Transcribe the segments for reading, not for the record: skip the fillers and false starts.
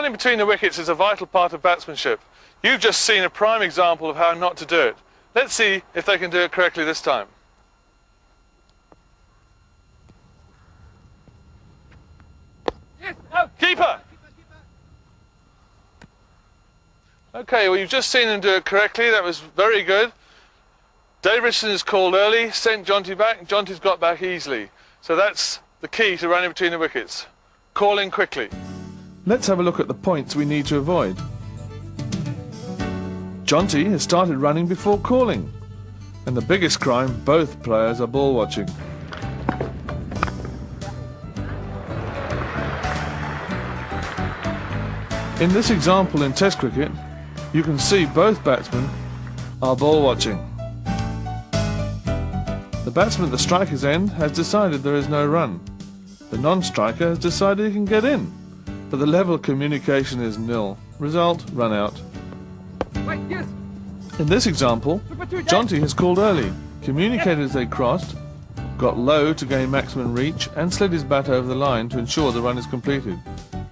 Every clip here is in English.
Running between the wickets is a vital part of batsmanship. You've just seen a prime example of how not to do it. Let's see if they can do it correctly this time. Yes, no. Keeper! Okay, well, you've just seen him do it correctly. That was very good. Dave Richardson is called early, sent Jonty back. Jonty's got back easily. So that's the key to running between the wickets. Calling quickly. Let's have a look at the points we need to avoid. Jonty has started running before calling. And the biggest crime, both players are ball watching. In this example in Test cricket, you can see both batsmen are ball watching. The batsman at the striker's end has decided there is no run. The non-striker has decided he can get in, but the level of communication is nil. Result, run out. Wait, yes. In this example, Jonty has called early, communicated as they crossed, got low to gain maximum reach and slid his bat over the line to ensure the run is completed.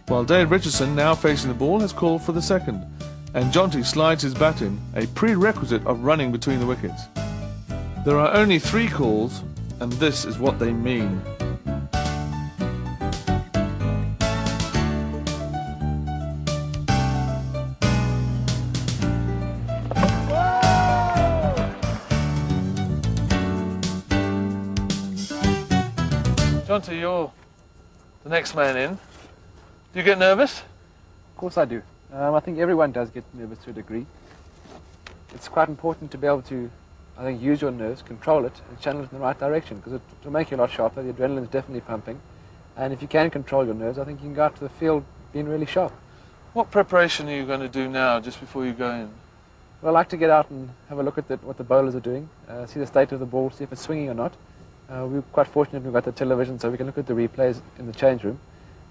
While Dave Richardson, now facing the ball, has called for the second, and Jonty slides his bat in, a prerequisite of running between the wickets. There are only 3 calls, and this is what they mean. Jonty, you're the next man in. Do you get nervous? Of course I do. I think everyone does get nervous to a degree. It's quite important to be able to, I think, use your nerves, control it, and channel it in the right direction, because it'll make you a lot sharper. The adrenaline's definitely pumping. And if you can control your nerves, I think you can go out to the field being really sharp. What preparation are you going to do now, just before you go in? Well, I like to get out and have a look at what the bowlers are doing, see the state of the ball, see if it's swinging or not. We're quite fortunate we've got the television, so we can look at the replays in the change room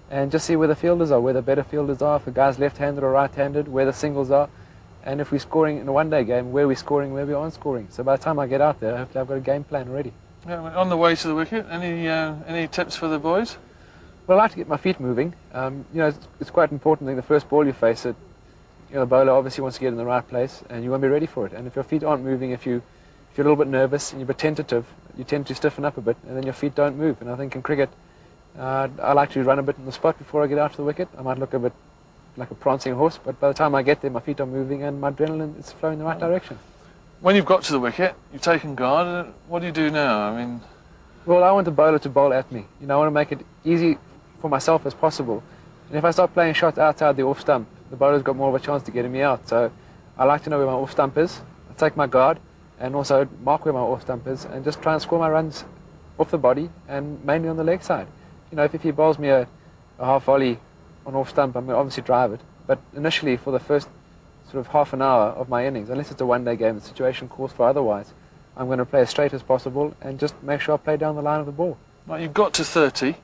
and just see where the fielders are, where the better fielders are, if the guy's left-handed or right-handed, where the singles are, and if we're scoring in a one-day game, where we're scoring, where we aren't scoring. So by the time I get out there, hopefully I've got a game plan already. Yeah, on the way to the wicket, any tips for the boys? Well, I like to get my feet moving. You know, it's quite important. I think the first ball you face, the bowler obviously wants to get in the right place, and you want to be ready for it. And if your feet aren't moving, if you're a little bit nervous and you're a bit tentative, you tend to stiffen up a bit, and then your feet don't move. And I think in cricket, I like to run a bit in the spot before I get out to the wicket. I might look a bit like a prancing horse, but by the time I get there, my feet are moving and my adrenaline is flowing in the right direction. When you've got to the wicket, you've taken guard. What do you do now? I mean, well, I want the bowler to bowl at me. I want to make it easy for myself as possible. And if I start playing shots outside the off stump, the bowler's got more of a chance to getting me out. So I like to know where my off stump is. I take my guard and also mark where my off stump is and just try and score my runs off the body and mainly on the leg side. If he bowls me a half volley on off stump, I'm going to obviously drive it. But initially, for the first sort of half an hour of my innings, unless it's a one-day game, the situation calls for otherwise, I'm going to play as straight as possible and just make sure I play down the line of the ball. Well, you've got to 30.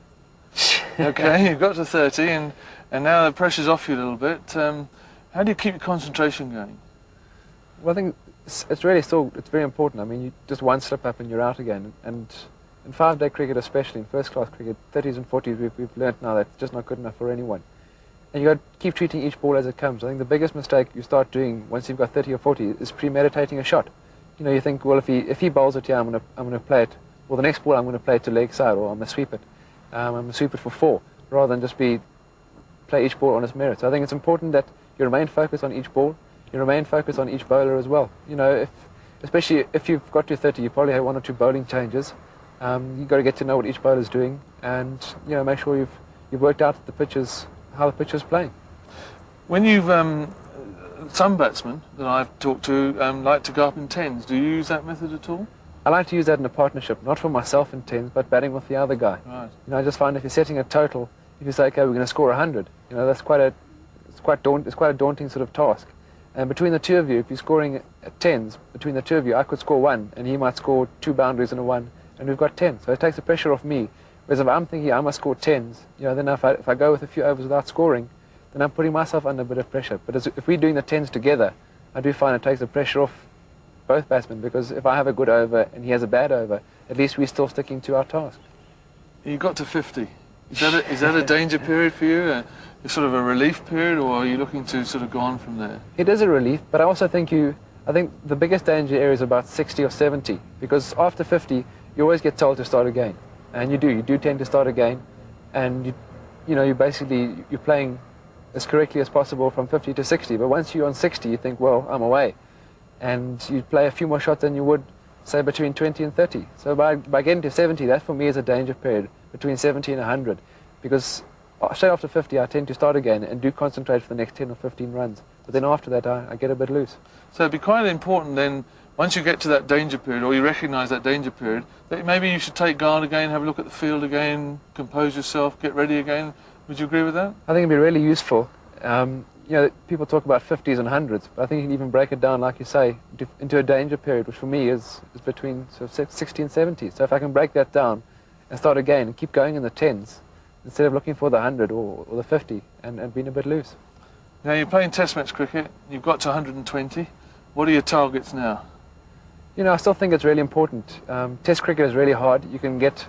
Okay, you've got to 30, and now the pressure's off you a little bit. How do you keep your concentration going? Well, I think it's very important. I mean, you just one slip up and you're out again. And in 5-day cricket, especially in first-class cricket, 30s and 40s, we've learnt now that it's just not good enough for anyone. And you've got to keep treating each ball as it comes. I think the biggest mistake you start doing once you've got 30 or 40 is premeditating a shot. You think, well, if he bowls it here, I'm going to play it. Well, the next ball I'm going to play it to leg side, or I'm going to sweep it. I'm going to sweep it for 4, rather than just play each ball on its merits. I think it's important that you remain focused on each ball. You remain focused on each bowler as well. Especially if you've got to 30, you probably have 1 or 2 bowling changes. You've got to get to know what each bowler's doing, and make sure you've worked out how the pitch is playing. When you've some batsmen that I've talked to like to go up in 10s. Do you use that method at all? I like to use that in a partnership, not for myself in 10s, but batting with the other guy. Right. I just find if you're setting a total, if you say, okay, we're going to score 100, that's quite a daunting sort of task. And between the two of you, if you're scoring at 10s, between the two of you, I could score 1, and he might score 2 boundaries in a 1, and we've got 10. So it takes the pressure off me. Whereas if I'm thinking I must score 10s, then if I go with a few overs without scoring, then I'm putting myself under a bit of pressure. But if we're doing the 10s together, I do find it takes the pressure off both batsmen, because if I have a good over and he has a bad over, at least we're still sticking to our task. You got to 50. Is that a danger period for you? sort of a relief period, or are you looking to sort of go on from there? It is a relief, but I also think I think the biggest danger area is about 60 or 70, because after 50, you always get told to start again. And you do tend to start again, and you're playing as correctly as possible from 50 to 60, but once you're on 60, you think, well, I'm away. And you play a few more shots than you would, say, between 20 and 30. So by getting to 70, that for me is a danger period, between 70 and 100, because straight after 50, I tend to start again and do concentrate for the next 10 or 15 runs. But then after that, I get a bit loose. So it'd be quite important then, once you get to that danger period, or you recognise that danger period, that maybe you should take guard again, have a look at the field again, compose yourself, get ready again. Would you agree with that? I think it'd be really useful. People talk about 50s and 100s, but I think you can even break it down, like you say, into a danger period, which for me is between sort of 60 and 70. So if I can break that down and start again and keep going in the 10s, instead of looking for the 100 or the 50 and being a bit loose. Now you're playing test match cricket, you've got to 120. What are your targets now? I still think it's really important. Test cricket is really hard. You can get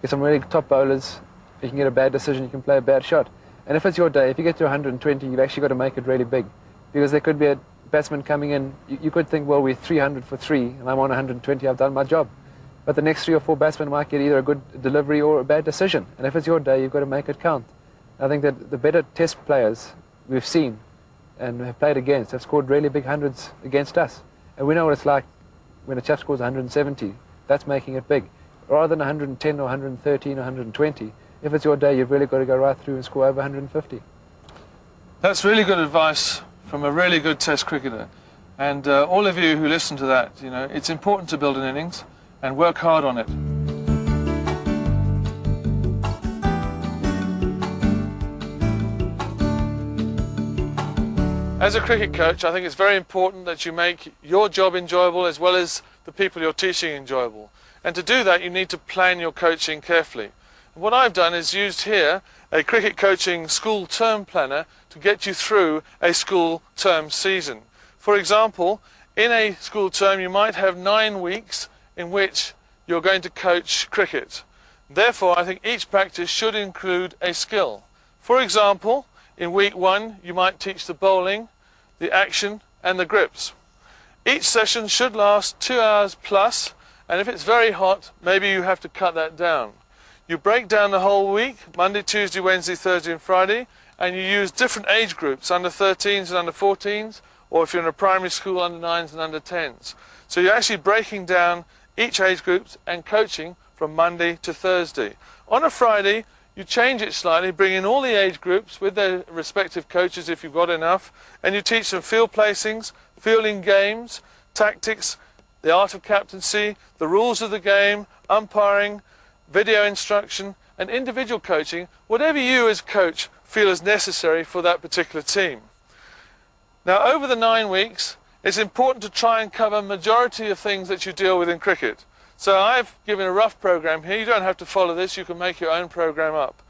some really top bowlers, you can get a bad decision, you can play a bad shot. And if it's your day, if you get to 120, you've actually got to make it really big. Because there could be a batsman coming in, you could think, well, we're 300 for 3, and I'm on 120, I've done my job. But the next 3 or 4 batsmen might get either a good delivery or a bad decision. And if it's your day, you've got to make it count. I think that the better test players we've seen and have played against have scored really big hundreds against us. And we know what it's like when a chap scores 170. That's making it big. Rather than 110 or 113 or 120, if it's your day, you've really got to go right through and score over 150. That's really good advice from a really good test cricketer. And all of you who listen to that, it's important to build an innings and work hard on it. As a cricket coach, I think it's very important that you make your job enjoyable as well as the people you're teaching enjoyable. And to do that, you need to plan your coaching carefully. And what I've done is used here a cricket coaching school term planner to get you through a school term season. For example, in a school term, you might have 9 weeks in which you're going to coach cricket. Therefore, I think each practice should include a skill. For example, in week 1, you might teach the bowling, the action, and the grips. Each session should last 2 hours plus, and if it's very hot, maybe you have to cut that down. You break down the whole week, Monday, Tuesday, Wednesday, Thursday, and Friday, and you use different age groups, under 13s and under 14s, or if you're in a primary school, under 9s and under 10s. So you're actually breaking down each age groups and coaching from Monday to Thursday. On a Friday, you change it slightly, bring in all the age groups with their respective coaches if you've got enough, and you teach them field placings, fielding games, tactics, the art of captaincy, the rules of the game, umpiring, video instruction, and individual coaching, whatever you as coach feel is necessary for that particular team. Now, over the 9 weeks, it's important to try and cover majority of things that you deal with in cricket. So I've given a rough program here. You don't have to follow this. You can make your own program up.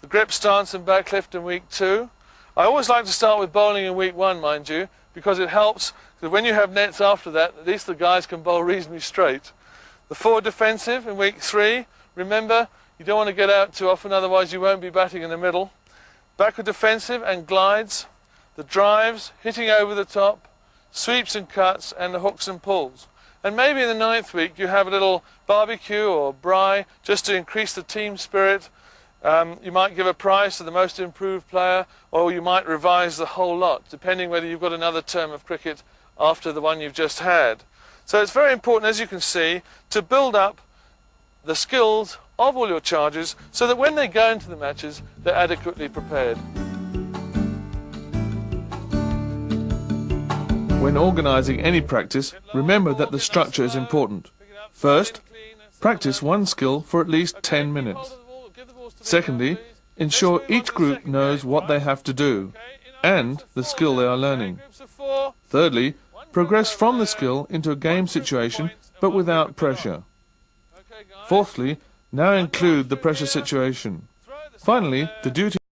The grip, stance, and backlift in week 2. I always like to start with bowling in week 1, mind you, because it helps. Because when you have nets after that, at least the guys can bowl reasonably straight. The forward defensive in week 3. Remember, you don't want to get out too often, otherwise you won't be batting in the middle. Backward defensive and glides. The drives, hitting over the top, sweeps and cuts, and the hooks and pulls. And maybe in the 9th week you have a little barbecue or braai just to increase the team spirit. You might give a prize to the most improved player, or you might revise the whole lot, depending whether you've got another term of cricket after the one you've just had. So it's very important, as you can see, to build up the skills of all your charges so that when they go into the matches, they're adequately prepared. When organising any practice, remember that the structure is important. First, practice one skill for at least 10 minutes. Secondly, ensure each group knows what they have to do and the skill they are learning. Thirdly, progress from the skill into a game situation but without pressure. Fourthly, now include the pressure situation. Finally, the duty